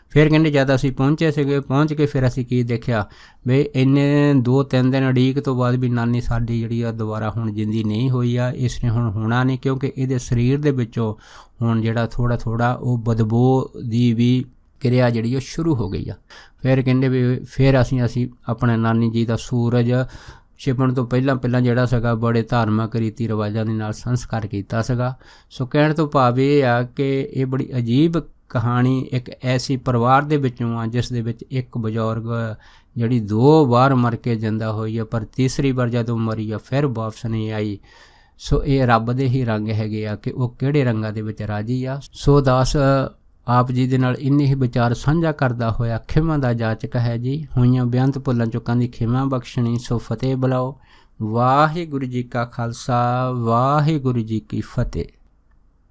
ਫਿਰ ਕਹਿੰਦੇ ਜਦ ਅਸੀਂ ਪਹੁੰਚੇ ਸੀਗੇ, ਪਹੁੰਚ ਕੇ ਫਿਰ ਅਸੀਂ ਕੀ ਦੇਖਿਆ ਵੀ ਇੰਨੇ 2-3 ਦਿਨ ਉਡੀਕ ਤੋਂ ਬਾਅਦ ਵੀ ਨਾਨੀ ਸਾਡੀ ਜਿਹੜੀ ਆ ਦੁਬਾਰਾ ਹੁਣ ਜਿੰਦੀ ਨਹੀਂ ਹੋਈ ਆ। ਇਸ ਨੇ ਹੁਣ ਹੋਣਾ ਨਹੀਂ, ਕਿਉਂਕਿ ਇਹਦੇ ਸਰੀਰ ਦੇ ਵਿੱਚੋਂ ਹੁਣ ਜਿਹੜਾ ਥੋੜ੍ਹਾ ਥੋੜ੍ਹਾ ਉਹ ਬਦਬੂ ਦੀ ਵੀ ਕਿਰਿਆ ਜਿਹੜੀ ਉਹ ਸ਼ੁਰੂ ਹੋ ਗਈ ਆ। ਫਿਰ ਕਹਿੰਦੇ ਵੀ ਫਿਰ ਅਸੀਂ ਆਪਣੇ ਨਾਨੀ ਜੀ ਦਾ ਸੂਰਜ ਛਿਪਣ ਤੋਂ ਪਹਿਲਾਂ ਜਿਹੜਾ ਸੀਗਾ ਬੜੇ ਧਾਰਮਿਕ ਰੀਤੀ ਰਿਵਾਜ਼ਾਂ ਦੇ ਨਾਲ ਸੰਸਕਾਰ ਕੀਤਾ ਸੀਗਾ। ਸੋ ਕਹਿਣ ਤੋਂ ਭਾਵ ਇਹ ਆ ਕਿ ਇਹ ਬੜੀ ਅਜੀਬ ਕਹਾਣੀ ਇੱਕ ਐਸੀ ਪਰਿਵਾਰ ਦੇ ਵਿੱਚੋਂ ਆ ਜਿਸ ਦੇ ਵਿੱਚ ਇੱਕ ਬਜ਼ੁਰਗ ਜਿਹੜੀ 2 ਵਾਰ ਮਰ ਕੇ ਜਿੰਦਾ ਹੋਈ ਆ, ਪਰ ਤੀਸਰੀ ਵਾਰ ਜਦੋਂ ਮਰੀ ਆ ਫਿਰ ਵਾਪਸ ਨਹੀਂ ਆਈ। ਸੋ ਇਹ ਰੱਬ ਦੇ ਹੀ ਰੰਗ ਹੈਗੇ ਆ ਕਿ ਉਹ ਕਿਹੜੇ ਰੰਗਾਂ ਦੇ ਵਿੱਚ ਰਾਜੀ ਆ। ਸੋ ਦਾਸ ਆਪ ਜੀ ਦੇ ਨਾਲ ਇੰਨੇ ਹੀ ਵਿਚਾਰ ਸਾਂਝਾ ਕਰਦਾ ਹੋਇਆ ਖਿਮਾ ਦਾ ਜਾਚਕ ਹੈ ਜੀ। ਹੋਈਆਂ ਬੇਅੰਤ ਭੁੱਲਾਂ ਚੁੱਕਾਂ ਦੀ ਖਿਮਾ ਬਖਸ਼ਣੀ। ਸੋ ਫਤਿਹ ਬੁਲਾਓ। ਵਾਹਿਗੁਰੂ ਜੀ ਕਾ ਖਾਲਸਾ, ਵਾਹਿਗੁਰੂ ਜੀ ਕੀ ਫਤਿਹ।